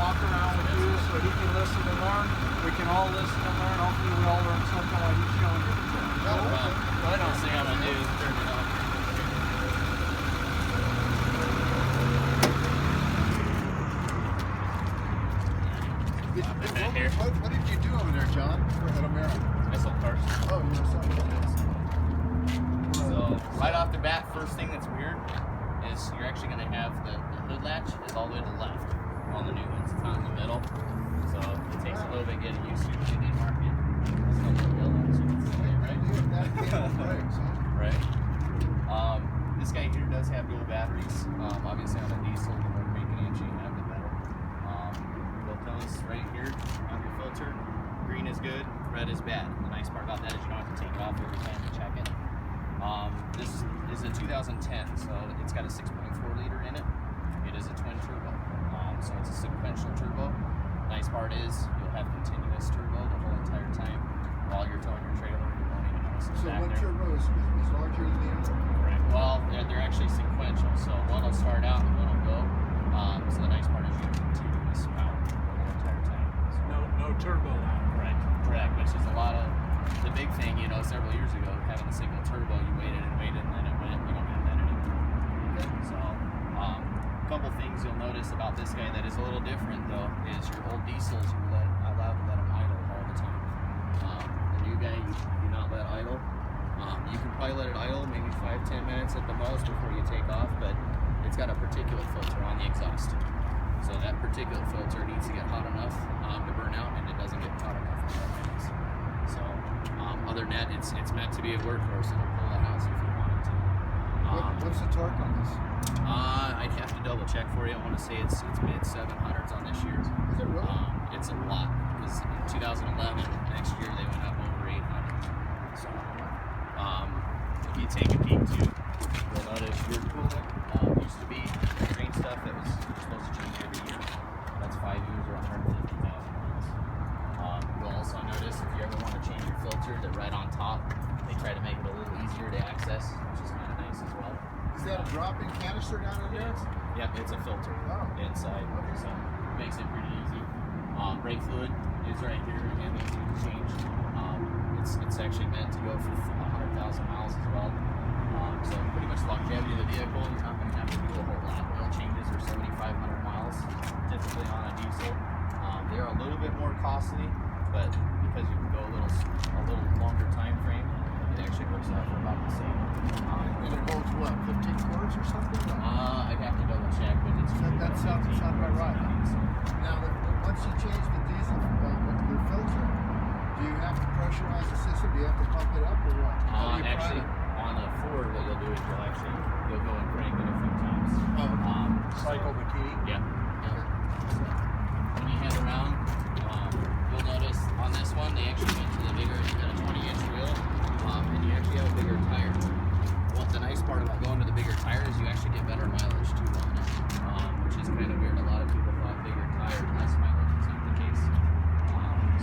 walk around with you so he can listen and learn. We can all listen and learn. Hopefully we all learn something while he's showing you the truck. Right on. Thing I'm gonna do is turn it on. What did you do over there, John, at America? I sold cars. Oh, you were selling cars. So right off the bat, first thing that's weird is you're actually going to have the hood latch is all the way to the left on the new ones. It's not in the middle. So it takes a little bit getting used to the Indian market. It's not the yellow, so you can see it, right? Right. This guy here does have dual batteries. Obviously on a diesel, the more cranking inch you have, the better. Both those right here on your filter. Green is good, red is bad. The nice part about that is you don't have to take it off every time you check it. This is a 2010, so it's got a 6.4 liter in it. It is a twin turbo, so it's a sequential turbo. Nice part is you'll have continuous turbo the whole entire time while you're towing your trailer. You won't even notice it's So back one there. turbo is larger than the other? Right. Well, they're actually sequential, so one will start out and one will go. So the nice part is you have continuous power the whole entire time. So, No turbo lag. right, correct, which is a lot of the big thing, you know, several years ago, having a single turbo, you waited and waited and then it went. You don't have that anymore. Okay. So, a couple things you'll notice about this guy that is a little different though is your old diesels, you're allowed to let them idle all the time. The new guy, you do not let idle. You can probably let it idle maybe 5-10 minutes at the most before you take off, but it's got a particulate filter on the exhaust. So that particulate filter needs to get hot enough to burn out, and it doesn't get hot enough in the things. So other than that, it's meant to be a workhorse. It'll pull the house if you wanted to. What's the torque on this? I'd have to double check for you. I want to say it's mid 700s on this year. Is it really? It's a lot because in 2011, next year they went up over 800. So if you take a peek too, you'll notice your coolant used to be train stuff that was supposed to change every year. That's 5 years or 150,000 miles. You'll also notice if you ever want to change your filter, that right on top they try to make it a little easier to access, which is kind of nice as well. Is that a drop-in canister down in there? Yep, it's a filter inside, so it makes it pretty easy. Brake fluid is right here, again, easy to change. It's actually meant to go for 100,000 miles as well. So pretty much longevity of the vehicle, you're not going to have to do a whole lot. Oil changes are 7,500 miles, typically on a diesel. They are a little bit more costly, but because you can go a little longer time frame, it actually works out for about the same. And it holds what, 15 quarts or something? I'd have to double check, but it's That sounds about right. So, Now, once you change the diesel, your filter, do you have to pressurize the system? Do you have to pump it up or what? How do you actually, prime on a Ford, what you'll do is you'll go and crank it a few times. Oh, okay. Cycle the key. Yeah. So, when you head around, you'll notice on this one they actually went to the bigger, you got a 20-inch wheel, and you actually have a bigger tire. What the nice part about going to the bigger tire is you actually get better mileage too on it, which is kind of weird. A lot of people thought bigger tire, less mileage. It's not the case.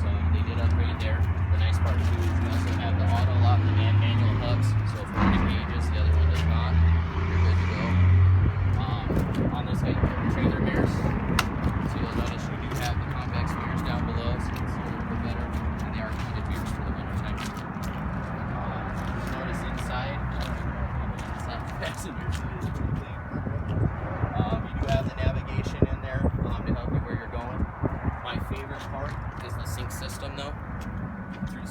So they did upgrade there. The nice part too is you also have the auto lock and manual hubs. So if one engages, the other one does not, you're good to go. On this side, you have the trailer mirrors. So you'll notice you do have the convex mirrors down below, so you can see a little bit better. And they are heated mirrors for the winter time. You'll notice inside, I don't even know how many inside passengers it is pretty clean. You do have the navigation in there to help you where you're going. My favorite part is the sync system though. Through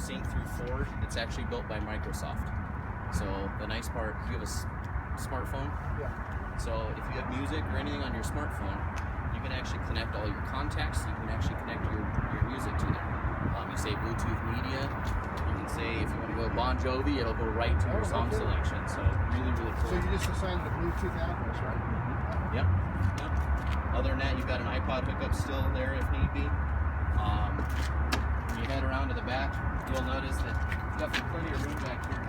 Ford, it's actually built by Microsoft. So the nice part, you have a smartphone. Yeah. So if you have music or anything on your smartphone, you can actually connect all your contacts. You can actually connect your music to there. You say Bluetooth media. You can say if you want to go Bon Jovi, it'll go right to your song selection. So really, really cool. So you just assign the Bluetooth address, right? Yep. Other than that, you've got an iPod hookup still there if need be. When you head around to the back, you'll notice that you've got plenty of room back here.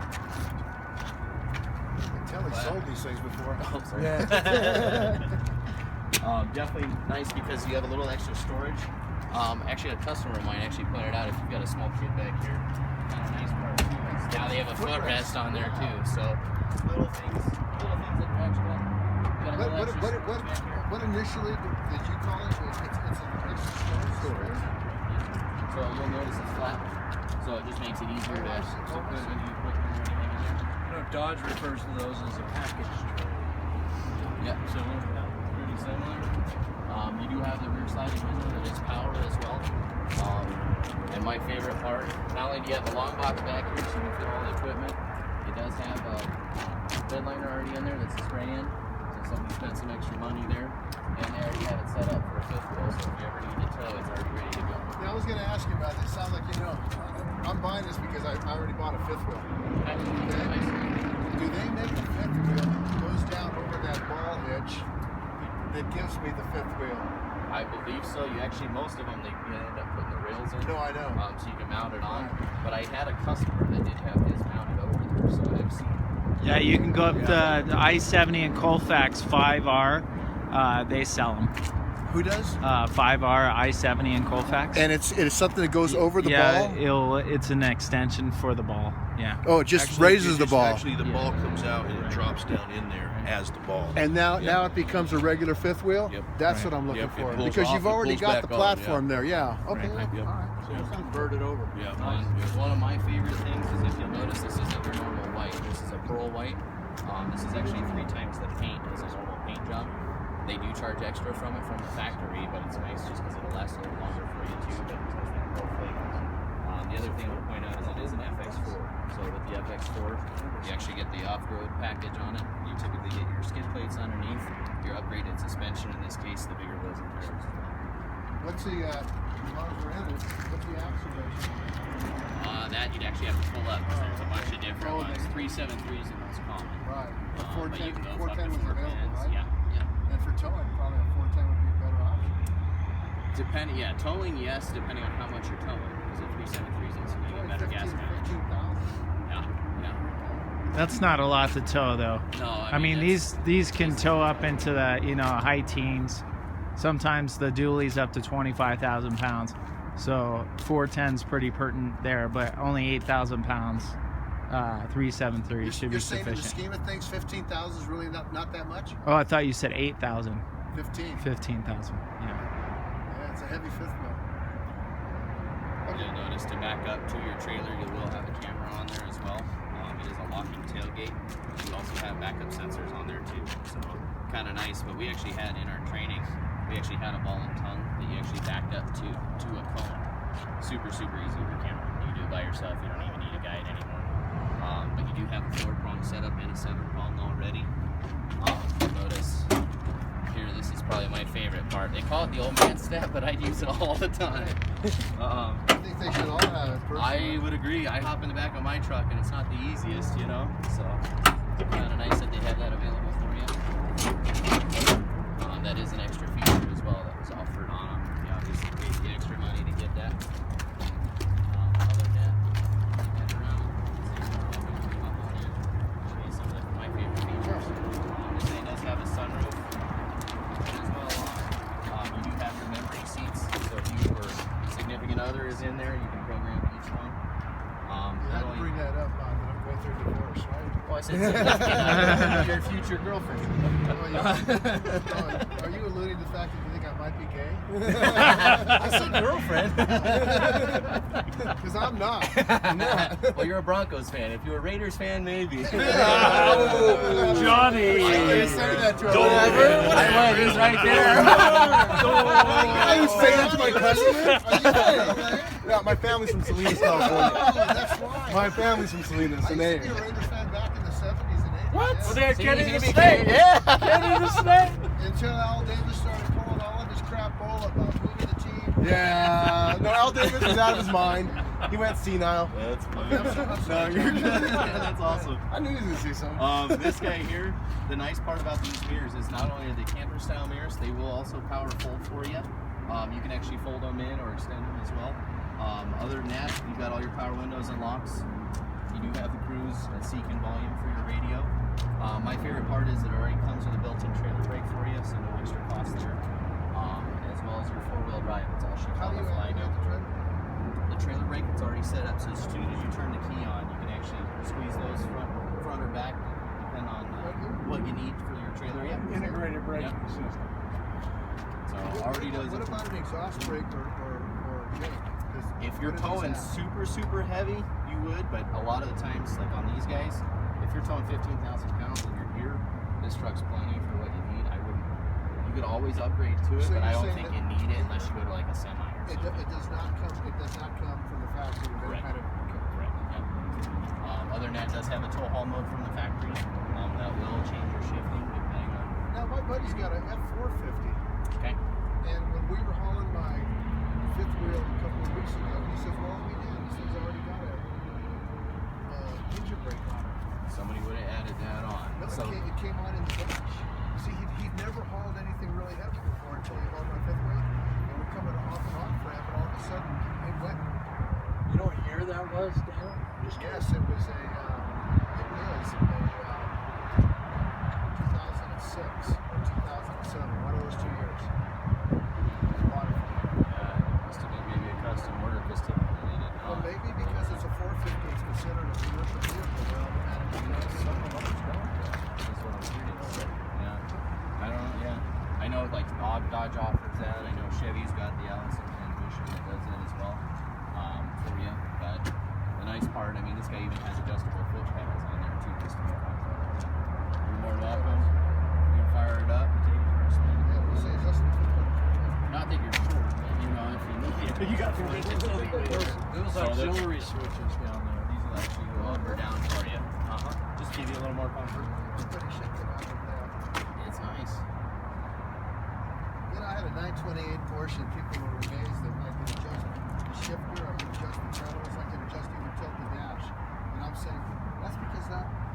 Kelly sold these things before. Oh, sorry. Yeah. Definitely nice because you have a little extra storage. Actually, a customer of mine actually pointed out if you've got a small kid back here, kind of nice part too. Now they have a footrest on there too, so little things that are extra. You got What initially did you call it? It's a storage. So you'll notice it's flat. So it just makes it easier to put any equipment or anything in there. You know, Dodge refers to those as a package trailer. Yep. Similar? Pretty similar. You do have the rear sliding window that is power as well. And my favorite part, not only do you have the long box back here so you can fit all the equipment, it does have a bed liner already in there that's a spray in. So somebody spent some extra money there. And they already have it set up for a fifth wheel, so if you ever need to tow, it's already ready to go. Yeah, I was going to ask you about this. Sounds like, you know, I'm buying this because I already bought a fifth wheel. Okay. Okay. Do they make a fifth wheel that goes down over that ball hitch that gives me the fifth wheel? I believe so. You actually, most of them, you end up putting the rails in. No, I know. So you can mount it on. But I had a customer that did have his mounted over there, so I've seen. Yeah, you can go up to the I-70 in Colfax 5R. They sell them. Who does? 5R I-70 in Colfax. And it's something that goes over the yeah, ball? it's an extension for the ball. Yeah. Oh, it just raises the ball. Actually, the ball comes out and it drops down in there as the ball. And now it becomes a regular fifth wheel? Yep. That's what I'm looking Yep, it for. pulls Because off, you've it already pulls got the back on, platform there, yeah. Okay, Right. Yep. all right. So you just convert it over. Yeah. One of my favorite things is if you'll notice this isn't your normal white. This is a pearl white. This is actually 3 times the paint as a normal paint job. They do charge extra from it from the factory, but it's nice just because it'll last a little longer for you too. But it's that pearl flavor. The other thing I would point out is it is an FX4. So with the FX4, you actually get the off-road package on it. You typically get your skid plates underneath, your upgraded suspension. In this case, the bigger wheels and tires as well. What's the, what's the axle ratio? That you'd actually have to pull up because there's a bunch of different ones. 373 is the most common. Right. The But you can go 410 up to was available, 410s. right? Yeah. And for towing, probably a 410 would be a better option. Towing, yes, depending on how much you're towing. Because the 373s is you get better gas mileage. 15,000. Yeah. That's not a lot to tow, though. No, I mean these can tow up into the high teens. Sometimes the dually's up to 25,000 pounds. So 410's pretty pertinent there, but only 8,000 pounds. 373 should be You're saying in the sufficient. scheme of things, 15,000 is really not that much? Oh, I thought you said 8,000. 15. 15,000. Yeah. Yeah, it's a heavy fifth wheel. You'll notice to back up to your trailer, you will have a camera on there as well. It is a locking tailgate. You also have backup sensors on there too, so kind of nice. But we actually had in our training, we actually had a ball and tongue that you actually backed up to a cone. Super easy with your camera. You can do it by yourself. You don't even need a guide anymore. But you do have a 4-prong setup and a 7-prong already. Notice here, this is probably my favorite part. They call it the old man step, but I use it all the time. I think they should all have it personally. I would agree. I hop in the back of my truck and it's not the easiest, so kind of nice that they have that available for you. That is an extra feature as well that was offered on them. You obviously paid the extra money to get that. Other than that, head around, show you some of my favorite features. This thing does have a sunroof as well. You do have your memory seats, so if you or significant other is in there, you can program each one. You had to bring that up that I'm going through divorce, right? Oh, I said significant other, your future girlfriend. Are you alluding to the fact that you think I might be gay? I said girlfriend. Because I'm not. Well, you're a Broncos fan. If you're a Raiders fan, maybe. Johnny! I can't say that to him. I would. He's right there. Are you saying that to my customer? Yeah, my family's from Salinas, California. Oh, that's right. My family's from Salinas, and they. I used to be a Raiders fan back in the 70s and 80s. What? Yeah. Well, they're getting he's the gay. snake. Yeah. Getting the snake. Until Al Davis started pulling all of his crap bull about moving the team. Yeah, no, Al Davis was out of his mind. He went senile. That's fine. No, you're good. That's awesome. I knew he was going to say something. This guy here, the nice part about these mirrors is not only are they camper style mirrors, they will also power fold for you. You can actually fold them in or extend them as well. Other than that, you've got all your power windows and locks. You do have the cruise and seeking volume for your radio. My favorite part is that it already comes with a built-in trailer brake for you, so no extra cost there. As well as your 4-wheel drive. It's all shipped How on do the you fly activate now. the trailer? The trailer brake, it's already set up, so as soon as you turn the key on, you can actually squeeze those front or back, depending on what you need for your trailer, yeah. Integrated braking Yep. system. So already does What it. about an exhaust brake or jake? 'Cause If you're what do these towing have? super heavy, you would, but a lot of the times, like on these guys, if you're towing 15,000 pounds and you're here, this truck's plenty for what you need. I wouldn't. You could always upgrade to it, So but I you're don't saying think you that- need it unless you go to like a semi or It something. does not come. It does not come from the factory with any Correct. kind of. Correct. Yep. Other than that, it does have a tow haul mode from the factory. That will change your shifting depending on. Now my buddy's got a F450, Okay. and when we were hauling my fifth wheel a couple of weeks ago, he says, "Well, we did. This thing's already got a engine brake on it." Somebody would have added that on. No, So it came on in the dash. See, he'd never hauled anything really heavy before until he hauled my fifth wheel, and we're coming off and on ramp, and all of a sudden it went. You know what year that was, Dan? Yes, it was a 2006 or 2007, one of those 2 years. A lot of fun. must have been maybe a custom order because typically they did Well, not. maybe because it's a 450, it's considered a commercial vehicle. Well, Some of them don't. That's what I'm curious. Yeah. I don't know. Yeah. I know like Dodge offers that. I know Chevy's got the Allison transmission that does that as well for you. But the nice part, I mean, this guy even has adjustable foot pedals on there too, just to be comfortable. You're more than welcome. You can fire it up and take it for a spin. yeah, we say adjustable foot. Not that you're short, but you know, if you need it, you got the versatility right there. Those So they're- auxiliary switches down there. These will actually go up or down for you. Just give you a little more comfort. Everybody should come out with that. It's nice. You know, I had a 928 Porsche, and people were amazed that I could adjust the shifter, I could adjust the pedals, I could adjust even tilt the dash. And I'm saying, that's because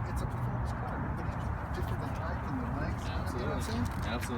it's a performance car. Everything's different than height and the length. You know what I'm saying? Absolutely.